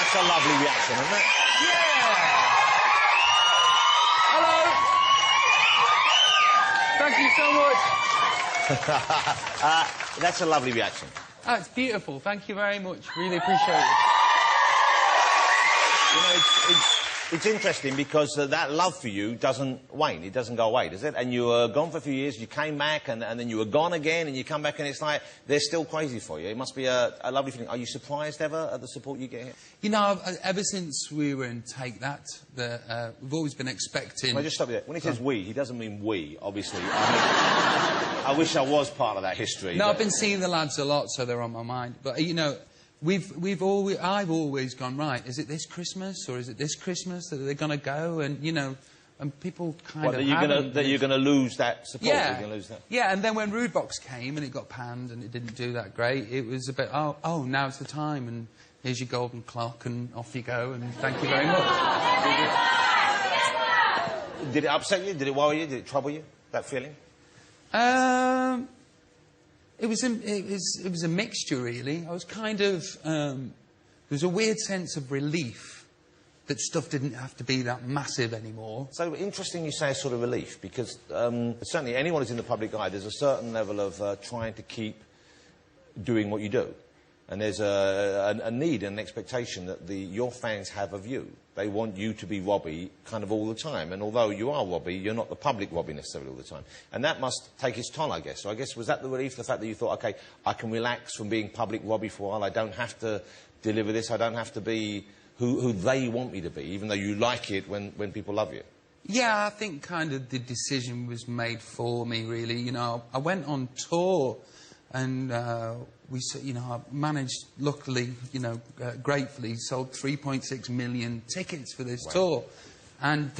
That's a lovely reaction, isn't it? Yeah! Hello! Thank you so much. That's a lovely reaction. Oh, it's beautiful. Thank you very much. Really appreciate it. You know, it's interesting because that love for you doesn't wane. It doesn't go away, does it? And you were gone for a few years, you came back, and then you were gone again, and you come back, and it's like they're still crazy for you. It must be a lovely feeling. Are you surprised ever at the support you get here? You know, ever since we were in Take That, we've always been expecting... Can I just stop you there? When he says we, he doesn't mean we, obviously. I wish I was part of that history. No, I've been seeing the lads a lot, so they're on my mind. But, you know... I've always gone, right, is it this Christmas or is it this Christmas that they're going to go? And, you know, and people kind of that you're going to lose that support? Yeah. You're going to lose that? Yeah, and then when Rude Box came and it got panned and it didn't do that great, it was a bit, oh, now's the time and here's your golden clock and off you go and thank you very much. Did it upset you? Did it worry you? Did it trouble you, that feeling? It was a mixture, really. I was kind of... there was a weird sense of relief that stuff didn't have to be that massive anymore. So interesting you say a sort of relief, because certainly anyone who's in the public eye, there's a certain level of trying to keep doing what you do. And there's a need and an expectation that your fans have of you. They want you to be Robbie kind of all the time. And although you are Robbie, you're not the public Robbie necessarily all the time. And that must take its toll, I guess. So I guess, was that the relief, the fact that you thought, OK, I can relax from being public Robbie for a while, I don't have to deliver this, I don't have to be who they want me to be, even though you like it when people love you? Yeah, I think kind of the decision was made for me, really. You know, I went on tour and... you know, I managed, luckily, you know, gratefully, sold 3.6 million tickets for this tour. And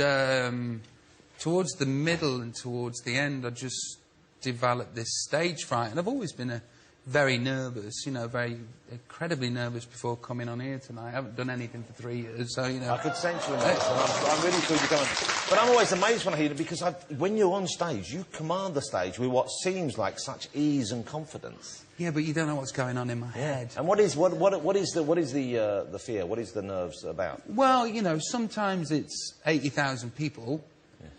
towards the middle and towards the end, I just developed this stage fright. And I've always been very nervous, you know, very incredibly nervous before coming on here tonight. I haven't done anything for 3 years, so, you know... I could sense you in that, and I'm really pleased you're coming. But I'm always amazed when I hear it, because when you're on stage, you command the stage with what seems like such ease and confidence. Yeah, but you don't know what's going on in my head. And what is the fear? What is the nerves about? Well, you know, sometimes it's 80,000 people,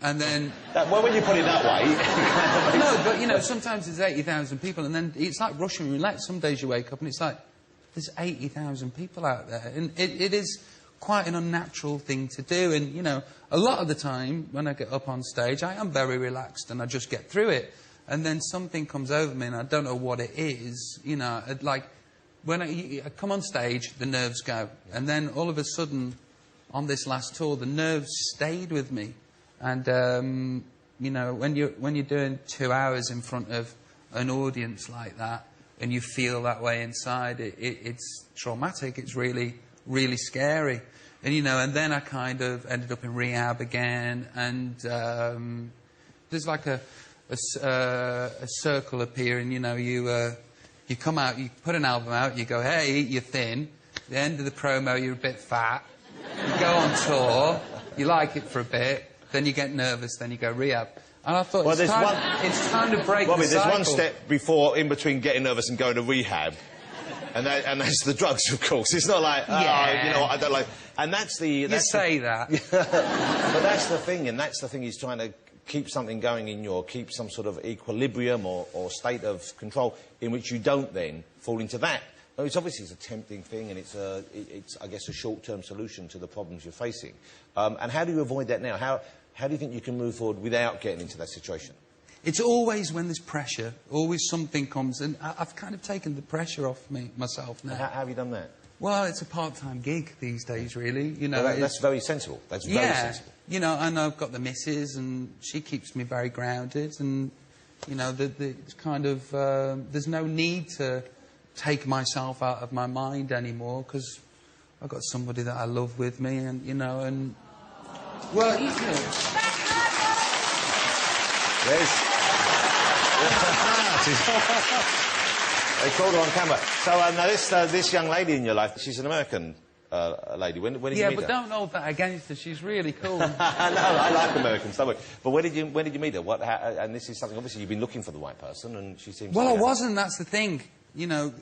and then... well, when you put it that way... No, but, you know, sometimes it's 80,000 people, and then it's like Russian roulette. Some days you wake up and it's like, there's 80,000 people out there. And it is quite an unnatural thing to do. And, you know, a lot of the time, when I get up on stage, I am very relaxed and I just get through it. And then something comes over me and I don't know what it is, you know, like, when I come on stage, the nerves go. And then all of a sudden, on this last tour, the nerves stayed with me. And, you know, when you're doing 2 hours in front of an audience like that, and you feel that way inside, it's traumatic. It's really, really scary. And, you know, and then I kind of ended up in rehab again, and there's like a circle appearing, you know, you come out, you put an album out, you go, hey, you're thin. At the end of the promo, you're a bit fat. You go on tour, you like it for a bit, then you get nervous, then you go rehab. And I thought, it's time to break Robbie, the cycle. there's one step before, in between getting nervous and going to rehab. And that's the drugs, of course. It's not like, you know, I don't like... And that's the... You say that. But that's the thing, and that's the thing, he's trying to keep something going in keep some sort of equilibrium or state of control in which you don't then fall into that. It's obviously a tempting thing, and it's I guess, a short-term solution to the problems you're facing. And how do you avoid that now? How do you think you can move forward without getting into that situation? It's always when there's pressure, always something comes, and I've kind of taken the pressure off myself now. How have you done that? Well, it's a part-time gig these days, really. You know, well, that's very sensible. That's very sensible. You know, and I've got the missus, and she keeps me very grounded, and, you know, it's kind of... there's no need to take myself out of my mind anymore, because I've got somebody that I love with me, and, you know, and... Well, you know... They called her on camera. So now this young lady in your life, she's an American lady. When did you meet her? Yeah, but don't hold that against her. She's really cool. No, I like Americans. Don't worry. But when did you meet her? And this is something, obviously, you've been looking for the right person, and she seems... Well, I wasn't. That's the thing. you know,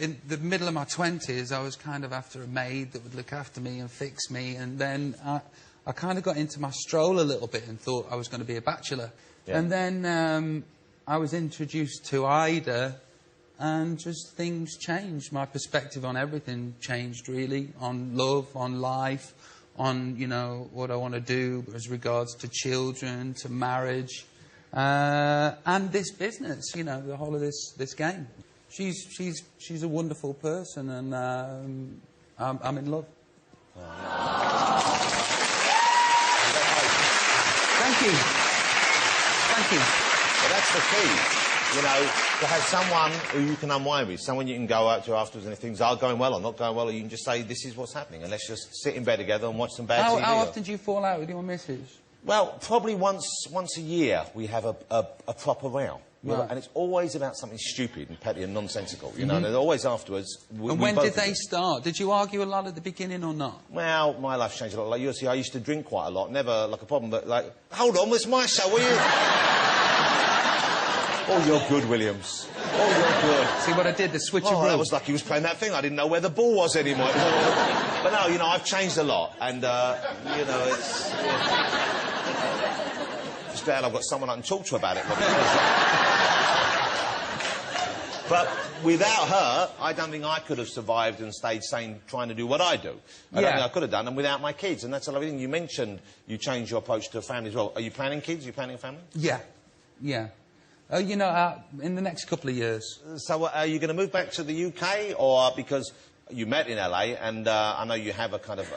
in the middle of my 20s, I was kind of after a maid that would look after me and fix me, and then I kind of got into my stroll a little bit and thought I was going to be a bachelor. Yeah. And then I was introduced to Ida, and just things changed. My perspective on everything changed, really, on love, on life, on, you know, what I want to do as regards to children, to marriage, and this business, you know, the whole of this game. She's a wonderful person, and I'm in love. Thank you. Thank you. Well, that's the key. You know, to have someone who you can unwind with, someone you can go out to afterwards, and if things are going well or not going well, or you can just say, this is what's happening, and let's just sit in bed together and watch some bad TV. How often do you fall out with your missus? Well, probably once a year we have a proper row. Right. And it's always about something stupid and petty and nonsensical, you know, and always afterwards... And when did they start? Did you argue a lot at the beginning or not? Well, my life's changed a lot. Like you see, I used to drink quite a lot, never like a problem, but like, hold on, it's my show, will you? Oh, you're good, Williams. Oh, you're good. See what I did, the switcheroo? Oh, that was like he was playing that thing. I didn't know where the ball was anymore. But no, you know, I've changed a lot, and, you know, it's... Just glad I've got someone I can talk to about it. But without her, I don't think I could have survived and stayed sane trying to do what I do. I don't think I could have done, and without my kids. And that's a lovely thing. You mentioned you changed your approach to family as well. Are you planning kids? Are you planning a family? Yeah. Yeah. You know, in the next couple of years. So are you going to move back to the UK, or because you met in LA, and I know you have a kind of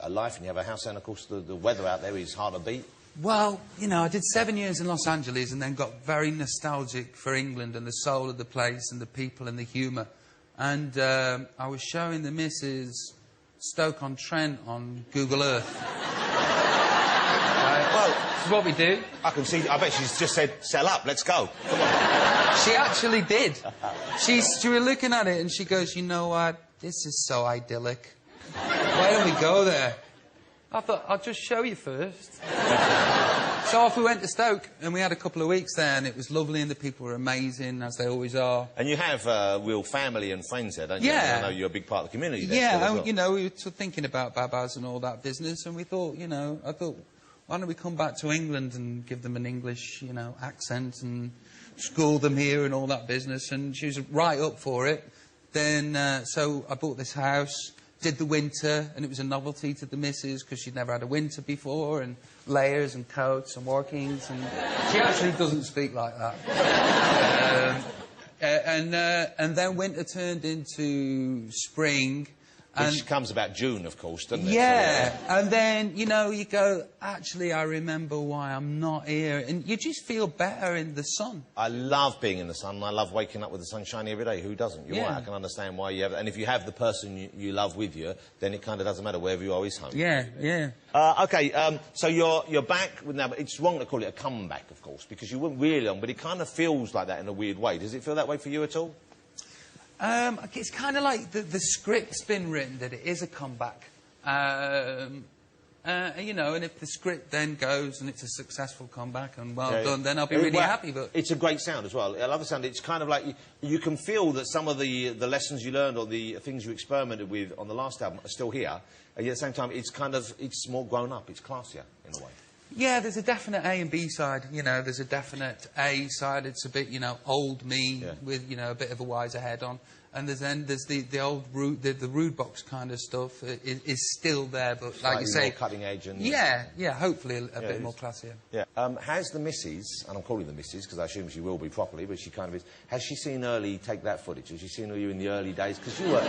a life and you have a house, and of course the weather out there is hard to beat? Well, you know, I did 7 years in Los Angeles and then got very nostalgic for England and the soul of the place and the people and the humour. And I was showing the missus Stoke-on-Trent on Google Earth. Well, this is what we do. I can see, I bet she's just said, sell up, let's go. Come on. She actually did. She was looking at it and she goes, you know what, this is so idyllic. Why don't we go there? I thought, I'll just show you first. So off we went to Stoke, and we had a couple of weeks there, and it was lovely, and the people were amazing, as they always are. And you have real family and friends there, don't you? Yeah. I know you're a big part of the community there. Yeah, well. You know, we were thinking about Babas and all that business, and we thought, you know, I thought, why don't we come back to England and give them an English, you know, accent and school them here and all that business, and she was right up for it. Then, so I bought this house, did the winter, and it was a novelty to the missus because she'd never had a winter before, and layers and coats and workings, and she actually doesn't speak like that. And then winter turned into spring. Which comes about June, of course, doesn't it? Yeah, and then, you know, you go, actually, I remember why I'm not here. And you just feel better in the sun. I love being in the sun. I love waking up with the sun shining every day. Who doesn't? You're right, I can understand why you have it. And if you have the person you love with you, then it kind of doesn't matter. Wherever you are is home. Yeah, yeah. OK, so you're back with now. It's wrong to call it a comeback, of course, because you weren't really on, but it kind of feels like that in a weird way. Does it feel that way for you at all? It's kind of like the script's been written that it is a comeback. You know, and if the script then goes and it's a successful comeback and well done, then I'll be really happy. But it's a great sound as well. I love the sound. It's kind of like you can feel that some of the lessons you learned or the things you experimented with on the last album are still here. And yet at the same time, it's more grown up. It's classier in a way. Yeah, there's a definite A and B side. You know, there's a definite A side. It's a bit, you know, old me with, you know, a bit of a wiser head on. And there's the old the rude box kind of stuff is still there, but like you say, more cutting edge and hopefully a bit more classier. Yeah. Has the missus, and I'm calling the missus because I assume she will be properly, but she kind of is. Has she seen Early take that footage? Has she seen you in the early days? Because you were.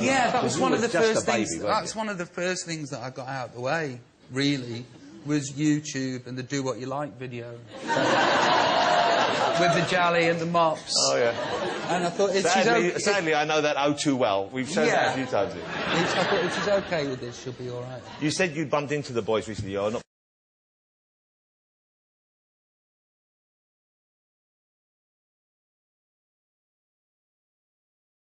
Yeah, that was one of the first things. That's one of the first things that I got out of the way. Really, was YouTube and the Do What You Like video. With the jolly and the mops. Oh, yeah. And I thought, sadly, I know that oh too well. We've shown that a few times. I thought, if she's OK with this, she'll be all right. You said you'd bumped into the boys recently, or not?